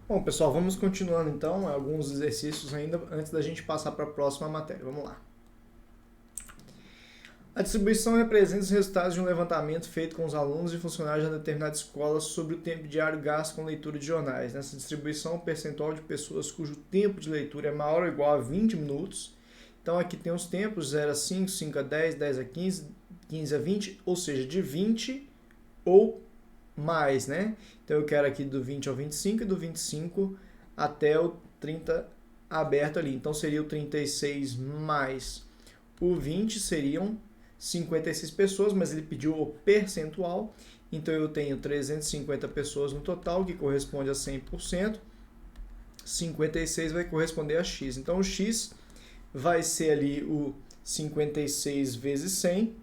Bom, pessoal, vamos continuando então alguns exercícios ainda antes da gente passar para a próxima matéria. Vamos lá. A distribuição representa os resultados de um levantamento feito com os alunos e funcionários de uma determinada escola sobre o tempo diário gasto com leitura de jornais. Nessa distribuição, o percentual de pessoas cujo tempo de leitura é maior ou igual a 20 minutos. Então aqui tem os tempos 0 a 5, 5 a 10, 10 a 15, 15 a 20, ou seja, de 20 ou mais, né? Então eu quero aqui do 20 ao 25 e do 25 até o 30 aberto ali. Então seria o 36 mais o 20 seriam 56 pessoas, mas ele pediu o percentual. Então eu tenho 350 pessoas no total, que corresponde a 100%. 56 vai corresponder a x. Então o x vai ser ali o 56 vezes 100,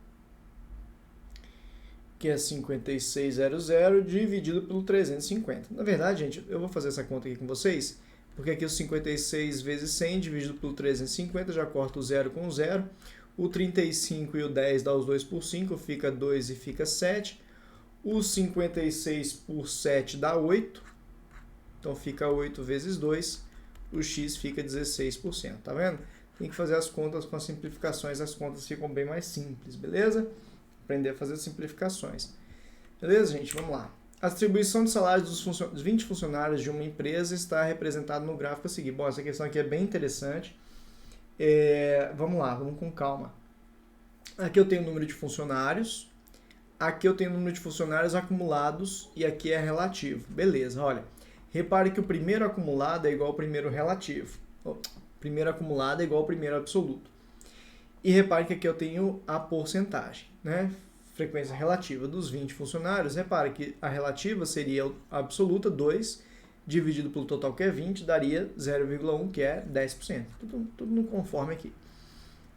que é 5600, dividido pelo 350. Na verdade, gente, eu vou fazer essa conta aqui com vocês, porque aqui o 56 vezes 100 dividido pelo 350, já corta o 0 com o 0. O 35 e o 10 dá os 2 por 5, fica 2 e fica 7. O 56 por 7 dá 8, então fica 8 vezes 2. O x fica 16%, tá vendo? Tem que fazer as contas com as simplificações, as contas ficam bem mais simples, beleza? Aprender a fazer simplificações. Beleza, gente? Vamos lá. A distribuição de salários dos 20 funcionários de uma empresa está representada no gráfico a seguir. Bom, essa questão aqui é bem interessante. Vamos lá, vamos com calma. Aqui eu tenho o número de funcionários, aqui eu tenho o número de funcionários acumulados e aqui é relativo. Beleza, olha. Repare que o primeiro acumulado é igual ao primeiro relativo. O primeiro acumulado é igual ao primeiro absoluto. E repare que aqui eu tenho a porcentagem, né? Frequência relativa dos 20 funcionários. Repare que a relativa seria a absoluta, 2, dividido pelo total, que é 20, daria 0,1, que é 10%. Tudo no conforme aqui.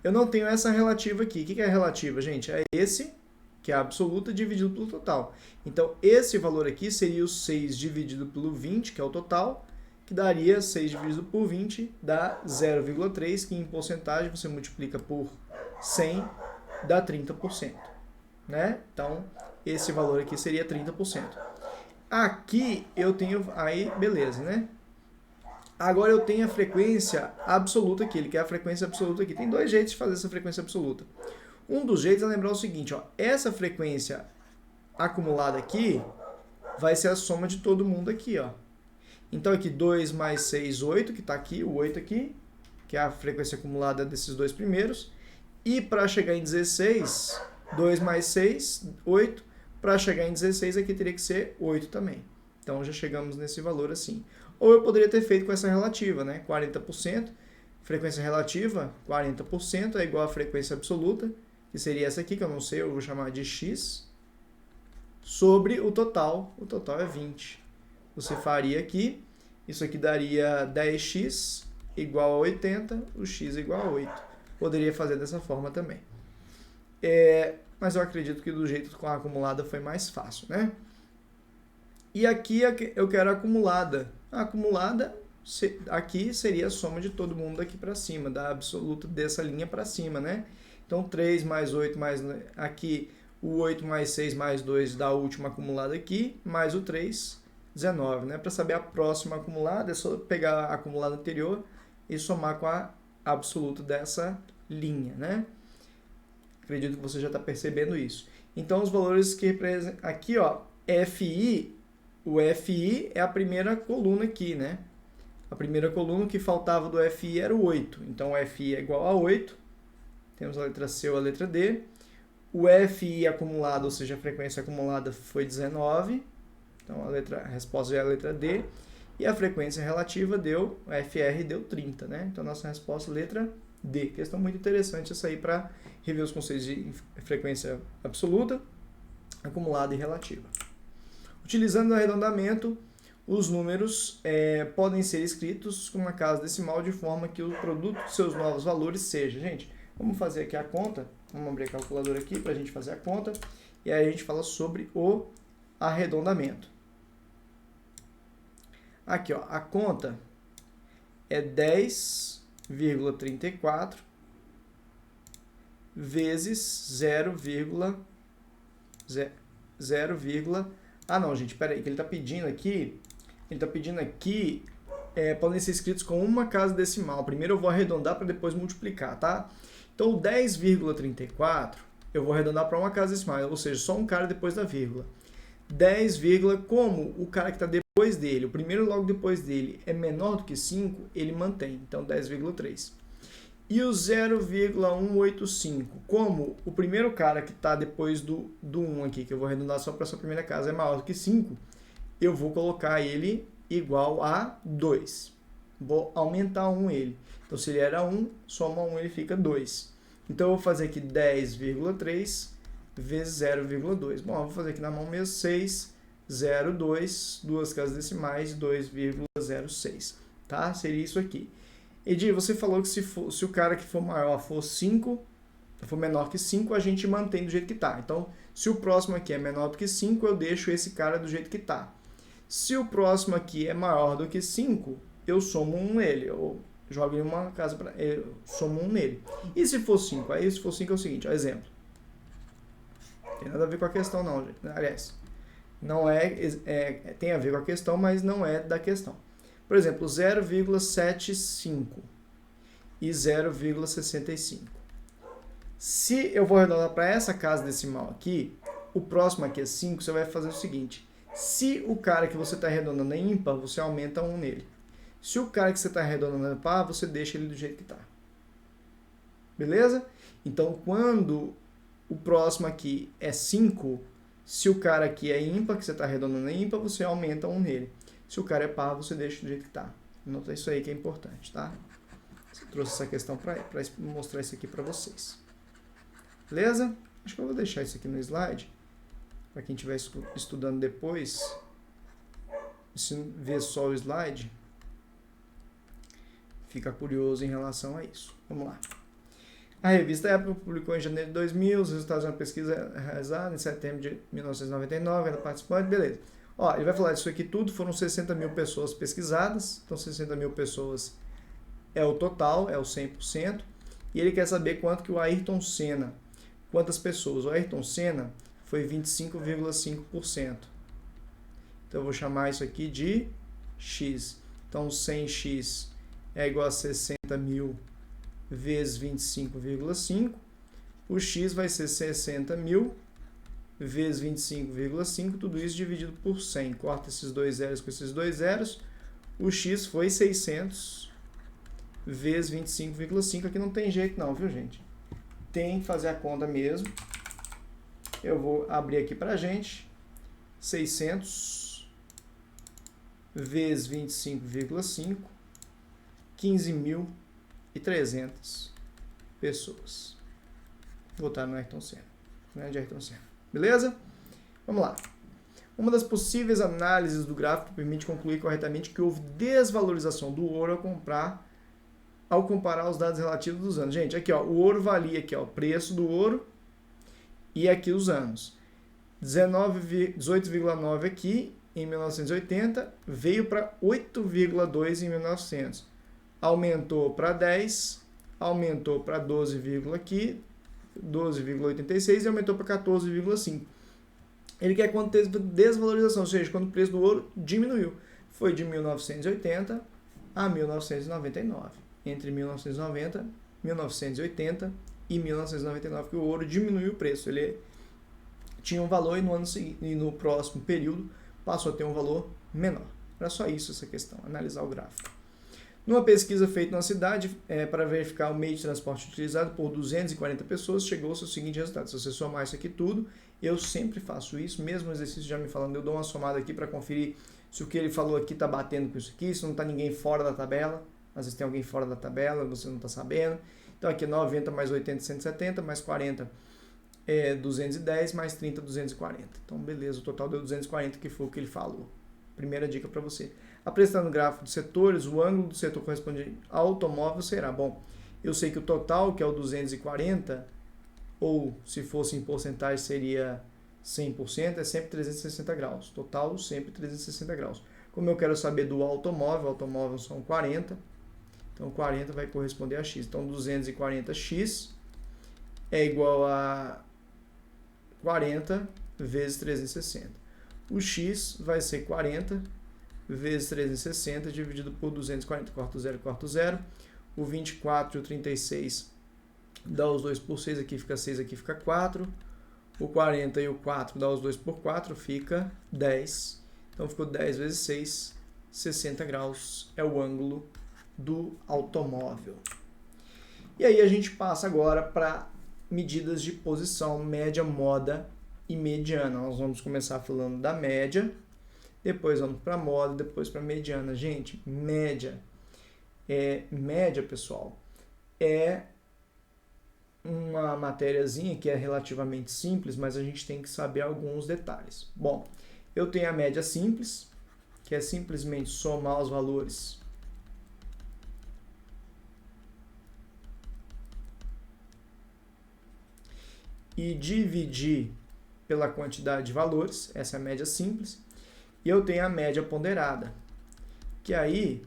Eu não tenho essa relativa aqui. O que é a relativa, gente? É esse, que é a absoluta, dividido pelo total. Então, esse valor aqui seria o 6 dividido pelo 20, que é o total, que daria 6 dividido por 20, dá 0,3, que em porcentagem você multiplica por 100, dá 30%. Né? Então, esse valor aqui seria 30%. Aqui eu tenho, aí beleza, né? Agora eu tenho a frequência absoluta aqui, ele quer a frequência absoluta aqui. Tem dois jeitos de fazer essa frequência absoluta. Um dos jeitos é lembrar o seguinte, ó, essa frequência acumulada aqui vai ser a soma de todo mundo aqui, ó. Então aqui 2 mais 6, 8, que está aqui, o 8 aqui, que é a frequência acumulada desses dois primeiros. E para chegar em 16, 2 mais 6, 8. Para chegar em 16 aqui teria que ser 8 também. Então já chegamos nesse valor assim. Ou eu poderia ter feito com essa relativa, né? 40%, frequência relativa, 40% é igual à frequência absoluta, que seria essa aqui, que eu não sei, eu vou chamar de x, sobre o total é 20. Você faria aqui, isso aqui daria 10x igual a 80, o x igual a 8. Poderia fazer dessa forma também. Mas eu acredito que do jeito com a acumulada foi mais fácil, né? E aqui eu quero a acumulada. A acumulada aqui seria a soma de todo mundo daqui para cima, da absoluta dessa linha para cima, né? Então 3 mais 8 mais aqui, o 8 mais 6 mais 2 da última acumulada aqui, mais o 3, 19, né? Para saber a próxima acumulada, é só pegar a acumulada anterior e somar com a absoluta dessa linha, né? Acredito que você já está percebendo isso. Então, os valores que representam aqui, ó, FI, o FI é a primeira coluna aqui, né? A primeira coluna que faltava do FI era o 8. Então, o FI é igual a 8. Temos a letra C ou a letra D. O FI acumulado, ou seja, a frequência acumulada foi 19. Então, a resposta já é a letra D. E a frequência relativa deu, o FR deu 30, né? Então, nossa resposta é a letra D. Questão muito interessante essa aí para rever os conceitos de frequência absoluta, acumulada e relativa. Utilizando o arredondamento, os números podem ser escritos com uma casa decimal de forma que o produto de seus novos valores seja. Gente, vamos fazer aqui a conta. Vamos abrir a calculadora aqui para a gente fazer a conta. E aí a gente fala sobre o arredondamento. Aqui, ó, a conta é 10,34 vezes 0, ah não, gente, peraí, que ele está pedindo aqui ele está pedindo aqui, podem ser escritos com uma casa decimal. Primeiro eu vou arredondar para depois multiplicar, tá? Então, o 10,34 eu vou arredondar para uma casa decimal, ou seja, só um cara depois da vírgula. 10, como o cara que está depois dele, o primeiro logo depois dele, é menor do que 5, ele mantém. Então, 10,3. E o 0,185, como o primeiro cara que está depois do 1 aqui, que eu vou arredondar só para essa primeira casa, é maior do que 5, eu vou colocar ele igual a 2. Vou aumentar 1 ele. Então, se ele era 1, soma 1, ele fica 2. Então, eu vou fazer aqui 10,3 vezes 0,2. Bom, eu vou fazer aqui na mão mesmo, 6,02, duas casas decimais, 2,06. Tá? Seria isso aqui. Edir, você falou que se o cara que for maior for 5, for menor que 5, a gente mantém do jeito que está. Então, se o próximo aqui é menor do que 5, eu deixo esse cara do jeito que está. Se o próximo aqui é maior do que 5, eu somo 1 nele. Eu jogo em uma casa, eu somo 1 nele. E se for 5? Aí, se for 5 é o seguinte, ó, exemplo. Não tem nada a ver com a questão, não, gente. Aliás, não tem a ver com a questão, mas não é da questão. Por exemplo, 0,75 e 0,65. Se eu vou arredondar para essa casa decimal aqui, o próximo aqui é 5, você vai fazer o seguinte. Se o cara que você está arredondando é ímpar, você aumenta 1 nele. Se o cara que você está arredondando é par, você deixa ele do jeito que está. Beleza? Então, quando o próximo aqui é 5, se o cara aqui é ímpar, que você está arredondando é ímpar, você aumenta 1 nele. Se o cara é par, você deixa do jeito que está. Nota isso aí que é importante, tá? Eu trouxe essa questão para mostrar isso aqui para vocês. Beleza? Acho que eu vou deixar isso aqui no slide, para quem estiver estudando depois, se ver só o slide, fica curioso em relação a isso. Vamos lá. A revista Apple publicou em janeiro de 2000 os resultados de uma pesquisa realizada em setembro de 1999, era participante, beleza. Ó, ele vai falar disso aqui tudo, foram 60 mil pessoas pesquisadas, então 60 mil pessoas é o total, é o 100%, e ele quer saber quanto que o Ayrton Senna, quantas pessoas, o Ayrton Senna foi 25,5%. Então eu vou chamar isso aqui de X, então 100x é igual a 60 mil vezes 25,5, o X vai ser 60 mil vezes 25,5, tudo isso dividido por 100. Corta esses dois zeros com esses dois zeros. O X foi 600 vezes 25,5. Aqui não tem jeito não, viu, gente? Tem que fazer a conta mesmo. Eu vou abrir aqui pra gente. 600 vezes 25,5. 15.300 pessoas. Vou botar no Ayrton Senna. Grande Ayrton Senna. Beleza? Vamos lá. Uma das possíveis análises do gráfico permite concluir corretamente que houve desvalorização do ouro ao comparar os dados relativos dos anos. Gente, aqui ó, o ouro valia aqui ó, o preço do ouro e aqui os anos. 18,9 aqui em 1980 veio para 8,2 em 1900. Aumentou para 10, aumentou para 12, aqui 12,86 e aumentou para 14,5. Ele quer quando teve desvalorização, ou seja, quando o preço do ouro diminuiu. Foi de 1980 a 1999. Entre 1980 e 1999 que o ouro diminuiu o preço. Ele tinha um valor e no próximo período passou a ter um valor menor. Era só isso essa questão, analisar o gráfico. Numa pesquisa feita na cidade, para verificar o meio de transporte utilizado por 240 pessoas, chegou-se ao seguinte resultado. Se você somar isso aqui tudo, eu sempre faço isso, mesmo o exercício já me falando, eu dou uma somada aqui para conferir se o que ele falou aqui está batendo com isso aqui, se não está ninguém fora da tabela. Às vezes tem alguém fora da tabela, você não está sabendo. Então aqui 90 mais 80, 170, mais 40 é 210, mais 30, 240. Então beleza, o total deu 240, que foi o que ele falou. Primeira dica para você. Apresentando o gráfico de setores, o ângulo do setor correspondente ao automóvel será, bom, eu sei que o total, que é o 240, ou se fosse em porcentagem seria 100%, é sempre 360 graus. Total, sempre 360 graus. Como eu quero saber do automóvel são 40, então 40 vai corresponder a x. Então 240x é igual a 40 vezes 360. O x vai ser 40 vezes 360 dividido por 240, corta o 0. O 24 e o 36 dá os 2 por 6, aqui fica 4. O 40 e o 4 dá os 2 por 4, fica 10. Então ficou 10 vezes 6, 60 graus é o ângulo do automóvel. E aí a gente passa agora para medidas de posição, média, moda e mediana. Nós vamos começar falando da média, depois vamos para moda, depois para mediana. Gente, média, pessoal, é uma matériazinha que é relativamente simples, mas a gente tem que saber alguns detalhes. Bom, eu tenho a média simples, que é simplesmente somar os valores e dividir pela quantidade de valores, essa é a média simples. E eu tenho a média ponderada, que aí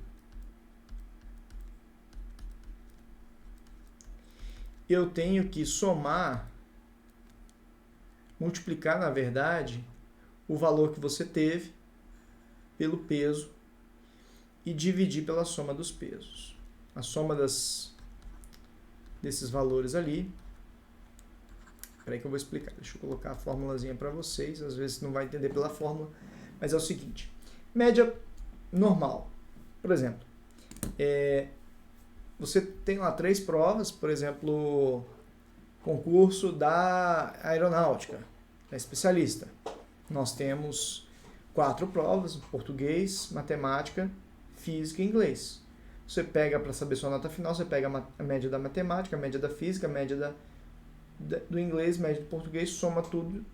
eu tenho que somar, multiplicar, na verdade, o valor que você teve pelo peso e dividir pela soma dos pesos. A soma desses valores ali. Espera aí que eu vou explicar. Deixa eu colocar a formulazinha para vocês. Às vezes não vai entender pela fórmula, mas é o seguinte. Média normal. Por exemplo, você tem lá 3 provas, por exemplo, concurso da aeronáutica, da especialista. Nós temos 4 provas, português, matemática, física e inglês. Você pega, para saber sua nota final, você pega a média da matemática, a média da física, a média do inglês, média do português, soma tudo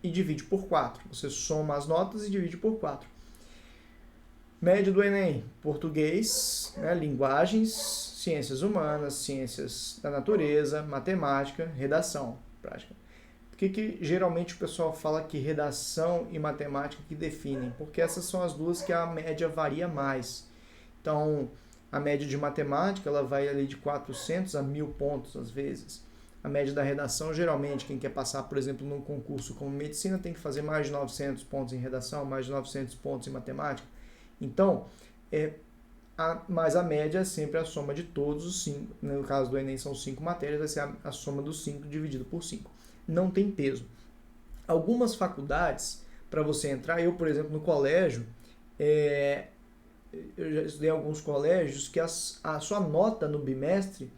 e divide por 4. Você soma as notas e divide por 4. Média do Enem, português, linguagens, ciências humanas, ciências da natureza, matemática, redação, prática. Por que geralmente o pessoal fala que redação e matemática que definem? Porque essas são as duas que a média varia mais. Então, a média de matemática ela vai ali de 400 a 1.000 pontos às vezes. A média da redação, geralmente, quem quer passar, por exemplo, num concurso como medicina, tem que fazer mais de 900 pontos em redação, mais de 900 pontos em matemática. Então, mas a média é sempre a soma de todos os 5. No caso do Enem são 5 matérias, vai ser a soma dos 5 dividido por 5. Não tem peso. Algumas faculdades, para você entrar, eu, por exemplo, no colégio, eu já estudei em alguns colégios que a sua nota no bimestre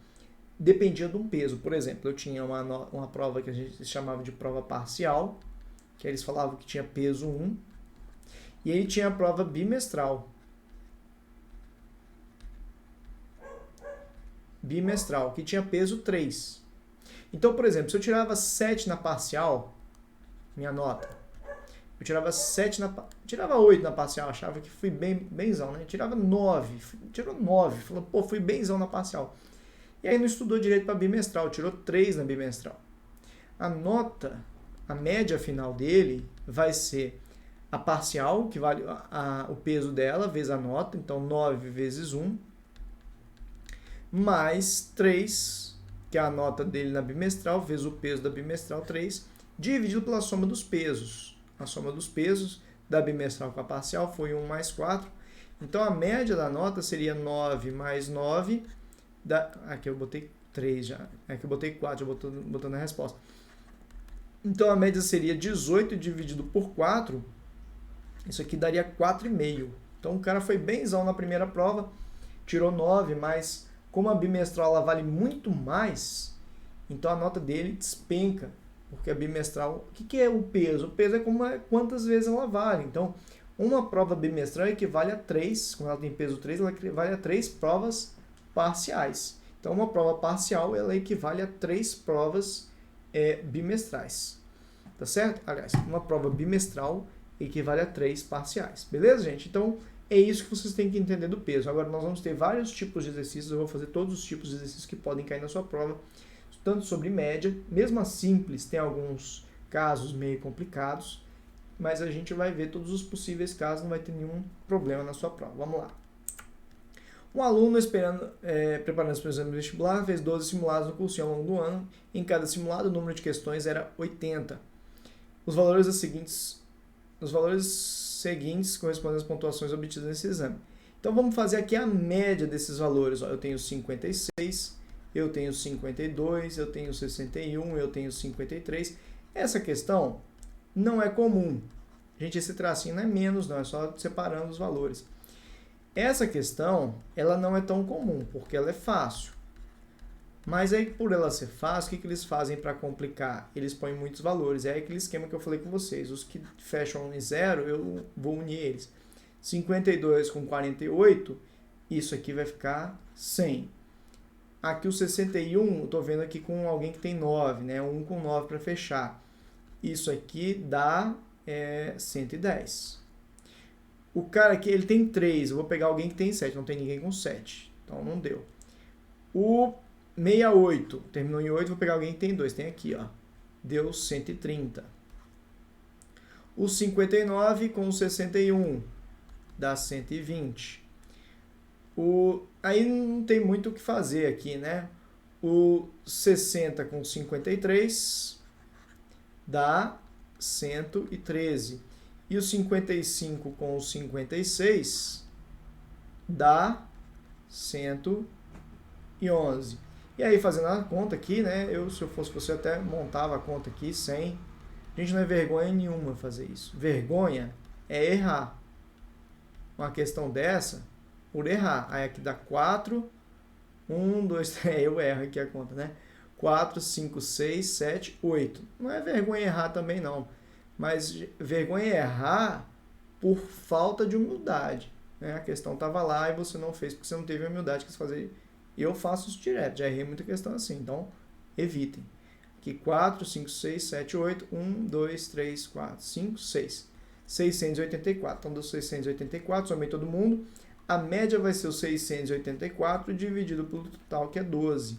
dependia de um peso. Por exemplo, eu tinha uma prova que a gente chamava de prova parcial, que eles falavam que tinha peso 1, e aí tinha a prova bimestral. Bimestral, que tinha peso 3. Então, por exemplo, se eu tirava 7 na parcial, minha nota, eu tirava 8 na parcial, achava que fui benzão, né? Tirava 9, tirou 9, falou, pô, fui benzão na parcial. E aí não estudou direito para bimestral, tirou 3 na bimestral. A nota, a média final dele vai ser a parcial, que vale o peso dela, vezes a nota, então 9 vezes 1, mais 3, que é a nota dele na bimestral, vezes o peso da bimestral, 3, dividido pela soma dos pesos. A soma dos pesos da bimestral com a parcial foi 1 mais 4. Então, a média da nota seria 9 mais 9. Aqui eu botei 3 já. Aqui eu botei 4, já botando a resposta. Então, a média seria 18 dividido por 4. Isso aqui daria 4,5. Então, o cara foi benzão na primeira prova, tirou 9, mas como a bimestral ela vale muito mais, então a nota dele despenca, porque a bimestral... O que é o peso? O peso é quantas vezes ela vale. Então, uma prova bimestral equivale a 3, quando ela tem peso 3, ela equivale a 3 provas parciais. Então, uma prova parcial ela equivale a 3 provas bimestrais. Tá certo? Aliás, uma prova bimestral equivale a 3 parciais. Beleza, gente? Então, é isso que vocês têm que entender do peso. Agora, nós vamos ter vários tipos de exercícios. Eu vou fazer todos os tipos de exercícios que podem cair na sua prova, tanto sobre média. Mesmo a simples, tem alguns casos meio complicados, mas a gente vai ver todos os possíveis casos, não vai ter nenhum problema na sua prova. Vamos lá. Um aluno preparando-se para o exame vestibular fez 12 simulados no cursinho ao longo do ano. Em cada simulado, o número de questões era 80. Os valores seguintes correspondem às pontuações obtidas nesse exame. Então, vamos fazer aqui a média desses valores. Ó, eu tenho 56, eu tenho 52, eu tenho 61, eu tenho 53. Essa questão não é comum. Gente, esse tracinho não é menos, não, é só separando os valores. Essa questão, ela não é tão comum, porque ela é fácil. Mas aí, por ela ser fácil, o que eles fazem para complicar? Eles põem muitos valores. É aquele esquema que eu falei com vocês. Os que fecham em zero, eu vou unir eles. 52 com 48, isso aqui vai ficar 100. Aqui o 61, eu estou vendo aqui com alguém que tem 9, né? 1 com 9 para fechar. Isso aqui dá 110. O cara aqui, ele tem 3, eu vou pegar alguém que tem 7, não tem ninguém com 7. Então, não deu. O 68, terminou em 8, vou pegar alguém que tem 2, tem aqui, ó. Deu 130. O 59 com o 61, dá 120. Aí não tem muito o que fazer aqui, né? O 60 com 53 dá 113. E o 55 com o 56 dá 111. E aí, fazendo a conta aqui, né? Se eu fosse você, até montava a conta aqui sem. A gente não é vergonha nenhuma fazer isso. Vergonha é errar. Uma questão dessa, por errar. Aí aqui dá 4, 1, 2, 3, eu erro aqui a conta, né? 4, 5, 6, 7, 8. Não é vergonha errar também, não. Mas vergonha é errar por falta de humildade. Né? A questão estava lá e você não fez porque você não teve a humildade que quis fazer. Eu faço isso direto, já errei muita questão assim. Então, evitem. Aqui 4, 5, 6, 7, 8. 1, 2, 3, 4, 5, 6. 684. Então, deu 684, somei todo mundo. A média vai ser o 684 dividido pelo total, que é 12.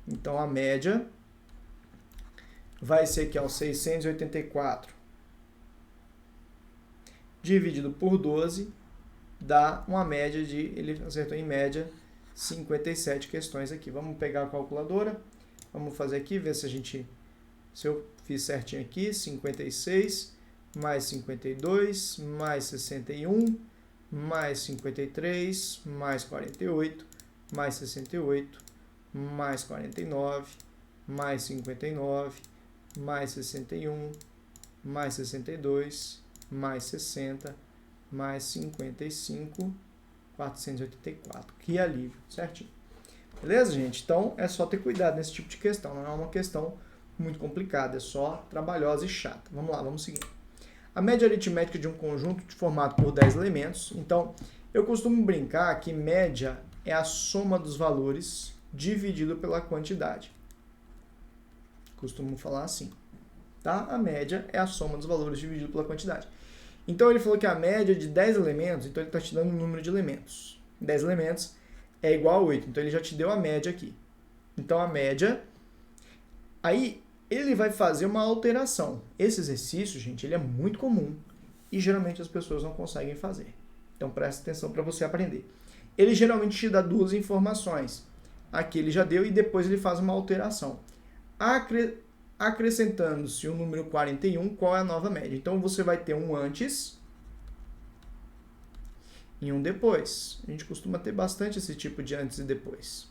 Então, a média vai ser aqui, ó, 684 dividido por 12, dá uma média de, ele acertou em média, 57 questões aqui. Vamos pegar a calculadora, vamos fazer aqui, ver se eu fiz certinho aqui, 56, mais 52, mais 61, mais 53, mais 48, mais 68, mais 49, mais 59, mais 61, mais 62, mais 60, mais 55, 484. Que alívio, certinho. Beleza, gente? Então, é só ter cuidado nesse tipo de questão. Não é uma questão muito complicada, é só trabalhosa e chata. Vamos lá, vamos seguir. A média aritmética de um conjunto formado por 10 elementos. Então, eu costumo brincar que média é a soma dos valores dividido pela quantidade. Costumo falar assim. Tá? A média é a soma dos valores dividido pela quantidade. Então, ele falou que a média de 10 elementos, então ele está te dando o número de elementos. 10 elementos é igual a 8, então ele já te deu a média aqui. Então, a média... Aí, ele vai fazer uma alteração. Esse exercício, gente, ele é muito comum e geralmente as pessoas não conseguem fazer. Então, presta atenção para você aprender. Ele geralmente te dá duas informações. Aqui ele já deu e depois ele faz uma alteração. Acrescentando-se o número 41, qual é a nova média? Então, você vai ter um antes e um depois. A gente costuma ter bastante esse tipo de antes e depois.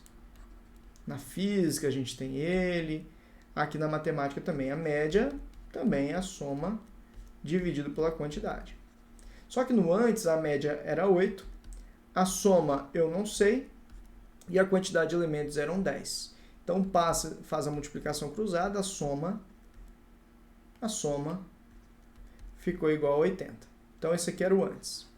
Na física, a gente tem ele. Aqui na matemática também. A média também é a soma dividido pela quantidade. Só que no antes, a média era 8. A soma eu não sei. E a quantidade de elementos eram 10. Então, faz a multiplicação cruzada, a soma ficou igual a 80. Então, esse aqui era o antes.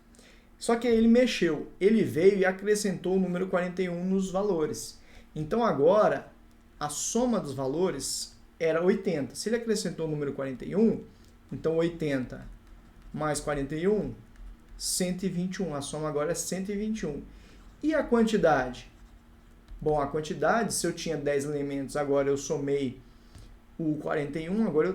Só que aí ele mexeu, ele veio e acrescentou o número 41 nos valores. Então, agora, a soma dos valores era 80. Se ele acrescentou o número 41, então 80 mais 41, 121. A soma agora é 121. E a quantidade? Bom, a quantidade, se eu tinha 10 elementos, agora eu somei o 41, agora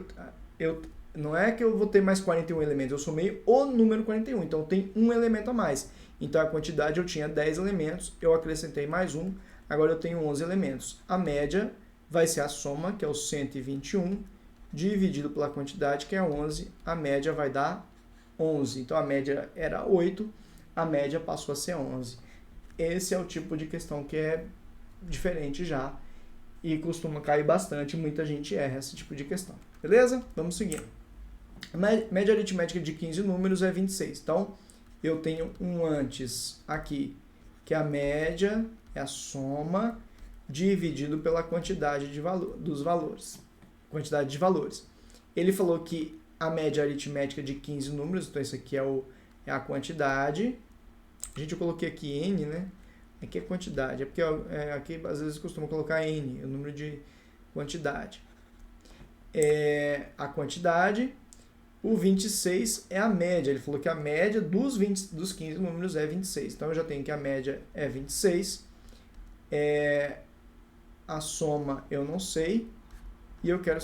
não é que eu vou ter mais 41 elementos, eu somei o número 41, então tem um elemento a mais. Então a quantidade eu tinha 10 elementos, eu acrescentei mais um, agora eu tenho 11 elementos. A média vai ser a soma, que é o 121, dividido pela quantidade, que é 11, a média vai dar 11. Então, a média era 8, a média passou a ser 11. Esse é o tipo de questão que é diferente já e costuma cair bastante, muita gente erra esse tipo de questão. Beleza? Vamos seguir. A média aritmética de 15 números é 26. Então, eu tenho um antes aqui, que a média é a soma dividido pela quantidade dos valores. Quantidade de valores. Ele falou que a média aritmética de 15 números, então isso aqui é a quantidade. Gente, eu coloquei aqui N, né? Aqui é quantidade, é porque aqui às vezes costuma colocar N, o número de quantidade. A quantidade, o 26 é a média, ele falou que a média dos 15 números é 26. Então eu já tenho que a média é 26, a soma eu não sei, e eu quero,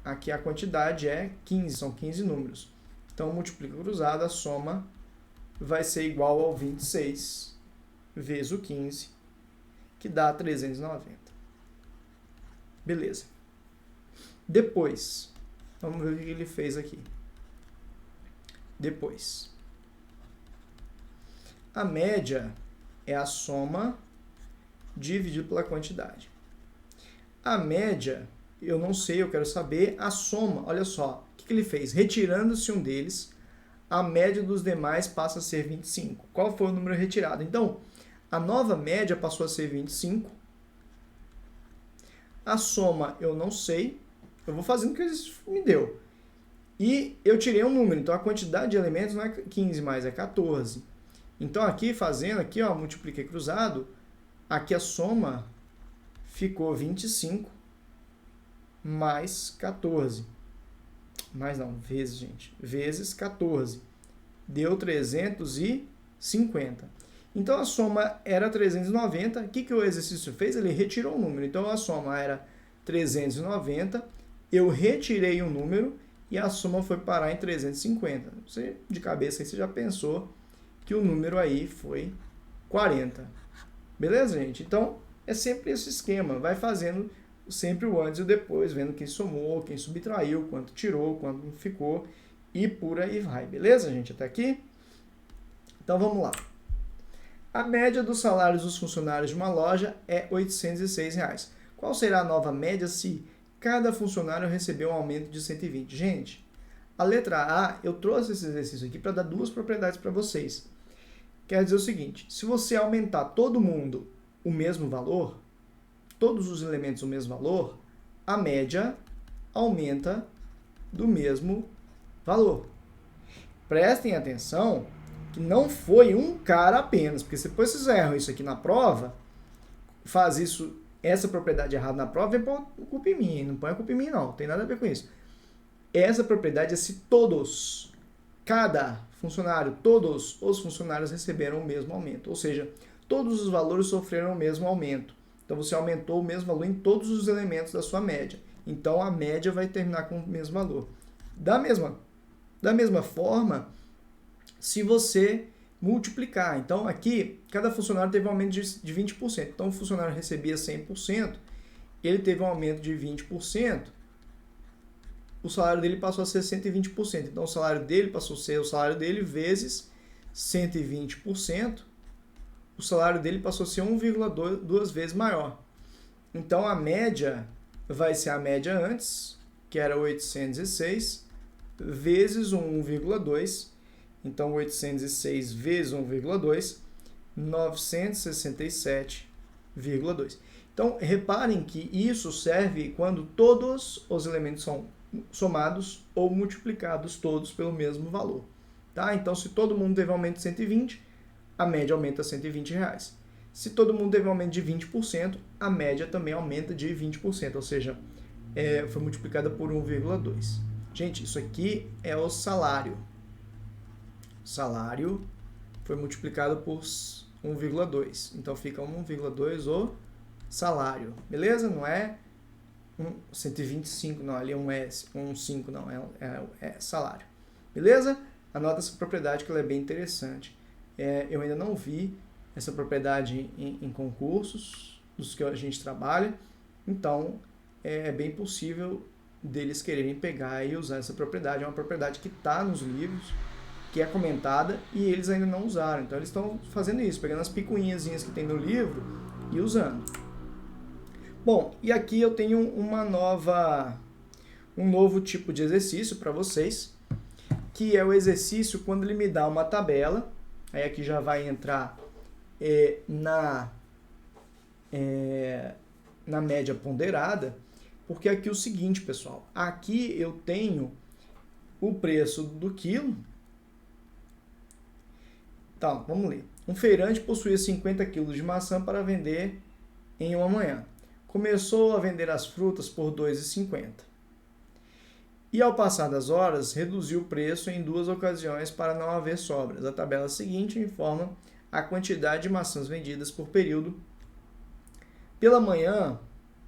aqui a quantidade é 15, são 15 números. Então multiplica cruzado, a soma vai ser igual ao 26 vezes o 15, que dá 390. Beleza. Depois, vamos ver o que ele fez aqui. Depois, a média é a soma dividido pela quantidade. A média, eu não sei, eu quero saber a soma. Olha só, o que ele fez? Retirando-se um deles, a média dos demais passa a ser 25. Qual foi o número retirado? Então, a nova média passou a ser 25. A soma eu não sei. Eu vou fazendo o que ele me deu. E eu tirei um número. Então, a quantidade de elementos não é 15 mais, é 14. Então, aqui fazendo, aqui, ó, multipliquei cruzado. Aqui a soma ficou 25 mais 14. Mais não, vezes, gente. Vezes 14. Deu 350. Então, a soma era 390. O que o exercício fez? Ele retirou o número. Então, a soma era 390. Eu retirei o número e a soma foi parar em 350. Você, de cabeça, aí você já pensou que o número aí foi 40. Beleza, gente? Então, é sempre esse esquema. Vai fazendo sempre o antes e o depois, vendo quem somou, quem subtraiu, quanto tirou, quanto ficou e por aí vai. Beleza, gente? Até aqui? Então, vamos lá. A média dos salários dos funcionários de uma loja é R$ 806. Qual será a nova média se cada funcionário receber um aumento de 120? Gente, a letra A, eu trouxe esse exercício aqui para dar duas propriedades para vocês. Quer dizer o seguinte, se você aumentar todo mundo o mesmo valor, todos os elementos o mesmo valor, a média aumenta do mesmo valor. Prestem atenção que não foi um cara apenas, porque depois vocês erram isso aqui na prova, faz isso, essa propriedade errada na prova, vem pôr culpa em mim, não põe a culpa em mim não tem nada a ver com isso. Essa propriedade é se todos, cada funcionário, todos os funcionários receberam o mesmo aumento, ou seja, todos os valores sofreram o mesmo aumento. Então você aumentou o mesmo valor em todos os elementos da sua média. Então a média vai terminar com o mesmo valor. Da mesma forma, se você multiplicar. Então, aqui, cada funcionário teve um aumento de 20%. Então, o funcionário recebia 100%, ele teve um aumento de 20%, o salário dele passou a ser 120%. Então, o salário dele passou a ser o salário dele vezes 120%, o salário dele passou a ser 1,2 vezes maior. Então, a média vai ser a média antes, que era 806, vezes 1,2. Então, 806 vezes 1,2, 967,2. Então, reparem que isso serve quando todos os elementos são somados ou multiplicados todos pelo mesmo valor. Tá? Então, se todo mundo teve um aumento de 120, a média aumenta a R$120. Se todo mundo teve um aumento de 20%, a média também aumenta de 20%, ou seja, foi multiplicada por 1,2. Gente, isso aqui é o salário. Salário foi multiplicado por 1,2. Então, fica 1,2 o salário. Beleza? Não é 125, não. Ali é um 5, não. É salário. Beleza? Anota essa propriedade que ela é bem interessante. Eu ainda não vi essa propriedade em concursos dos que a gente trabalha. Então, é bem possível deles quererem pegar e usar essa propriedade. É uma propriedade que está nos livros. que é comentada, e eles ainda não usaram. Então eles estão fazendo isso, pegando as picuinhazinhas que tem no livro e usando. Bom, e aqui eu tenho um novo tipo de exercício para vocês, que é o exercício quando ele me dá uma tabela. Aí aqui já vai entrar na média ponderada, porque aqui é o seguinte, pessoal, aqui eu tenho o preço do quilo. Tá, vamos ler. Um feirante possuía 50 quilos de maçã para vender em uma manhã. Começou a vender as frutas por R$ 2,50. E ao passar das horas, reduziu o preço em 2 ocasiões para não haver sobras. A tabela seguinte informa a quantidade de maçãs vendidas por período. Pela manhã,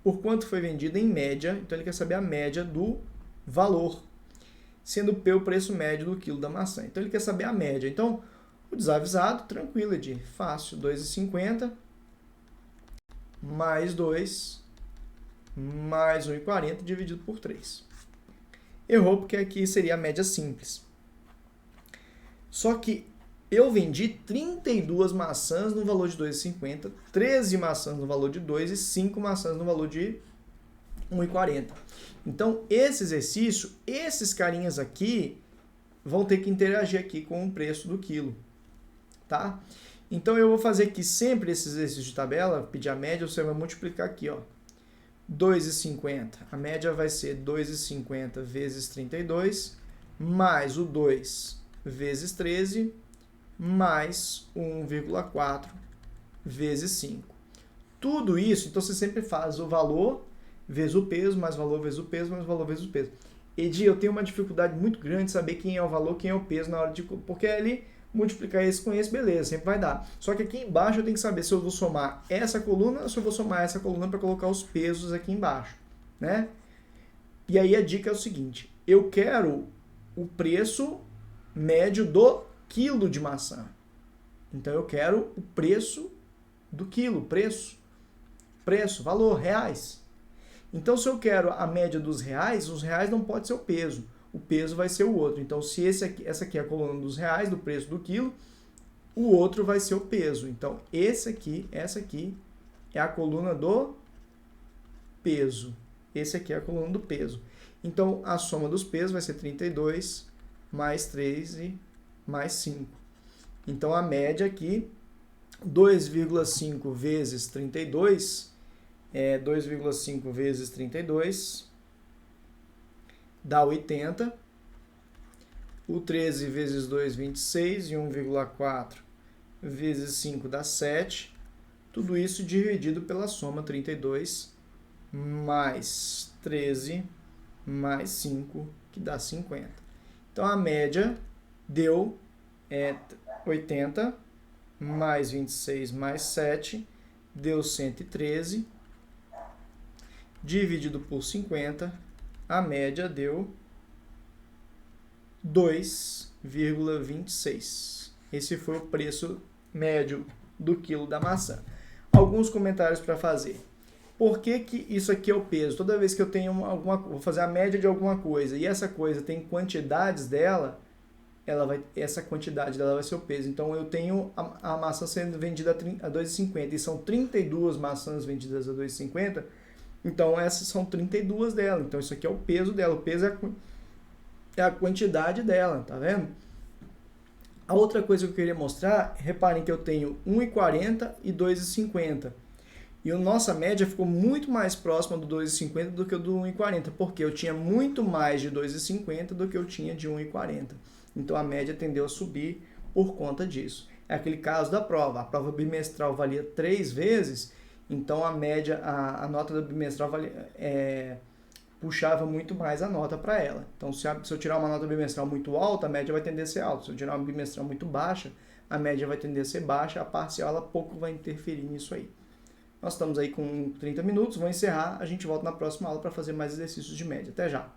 por quanto foi vendido em média, então ele quer saber a média do valor, sendo P o preço médio do quilo da maçã. Então ele quer saber a média. Então, o desavisado, tranquilo, Edir, fácil, 2,50 mais 2 mais 1,40 dividido por 3. Errou porque aqui seria a média simples. Só que eu vendi 32 maçãs no valor de 2,50, 13 maçãs no valor de 2 e 5 maçãs no valor de 1,40. Então, esse exercício, esses carinhas aqui vão ter que interagir aqui com o preço do quilo, tá? Então, eu vou fazer aqui sempre esse exercício de tabela, pedir a média, você vai multiplicar aqui, ó. 2,50, a média vai ser 2,50 vezes 32, mais o 2 vezes 13, mais 1,4 vezes 5. Tudo isso, então você sempre faz o valor vezes o peso, mais valor vezes o peso, mais valor vezes o peso. Edir, eu tenho uma dificuldade muito grande de saber quem é o valor, quem é o peso na hora de... Porque ali, multiplicar esse com esse, beleza, sempre vai dar. Só que aqui embaixo eu tenho que saber se eu vou somar essa coluna ou se eu vou somar essa coluna para colocar os pesos aqui embaixo, né? E aí a dica é o seguinte, eu quero o preço médio do quilo de maçã. Então eu quero o preço do quilo, preço, valor, reais. Então se eu quero a média dos reais, os reais não pode ser o peso vai ser o outro. Então se essa aqui é a coluna dos reais, do preço do quilo, o outro vai ser o peso. Então essa aqui é a coluna do peso. Esse aqui é a coluna do peso. Então a soma dos pesos vai ser 32 mais 3 e mais 5. Então, a média aqui, 2,5 vezes 32, 2,5 vezes 32 dá 80. O 13 vezes 2, 26, e 1,4 vezes 5 dá 7. Tudo isso dividido pela soma 32 mais 13 mais 5, que dá 50. Então, a média deu 80 mais 26 mais 7 deu 113, dividido por 50, a média deu 2,26. Esse foi o preço médio do quilo da maçã. Alguns comentários para fazer. Por que que isso aqui é o peso? Toda vez que eu tenho vou fazer a média de alguma coisa e essa coisa tem quantidades dela, essa quantidade dela vai ser o peso. Então, eu tenho a maçã sendo vendida a 2,50 e são 32 maçãs vendidas a 2,50, então essas são 32 dela. Então, isso aqui é o peso dela. O peso é a quantidade dela, tá vendo? A outra coisa que eu queria mostrar, reparem que eu tenho 1,40 e 2,50. E a nossa média ficou muito mais próxima do 2,50 do que o do 1,40, porque eu tinha muito mais de 2,50 do que eu tinha de 1,40. Então, a média tendeu a subir por conta disso. É aquele caso da prova. A prova bimestral valia 3 vezes, então a média, a nota da bimestral puxava muito mais a nota para ela. Então, se eu tirar uma nota bimestral muito alta, a média vai tender a ser alta. Se eu tirar uma bimestral muito baixa, a média vai tender a ser baixa. A parcial, ela pouco vai interferir nisso aí. Nós estamos aí com 30 minutos, vou encerrar. A gente volta na próxima aula para fazer mais exercícios de média. Até já!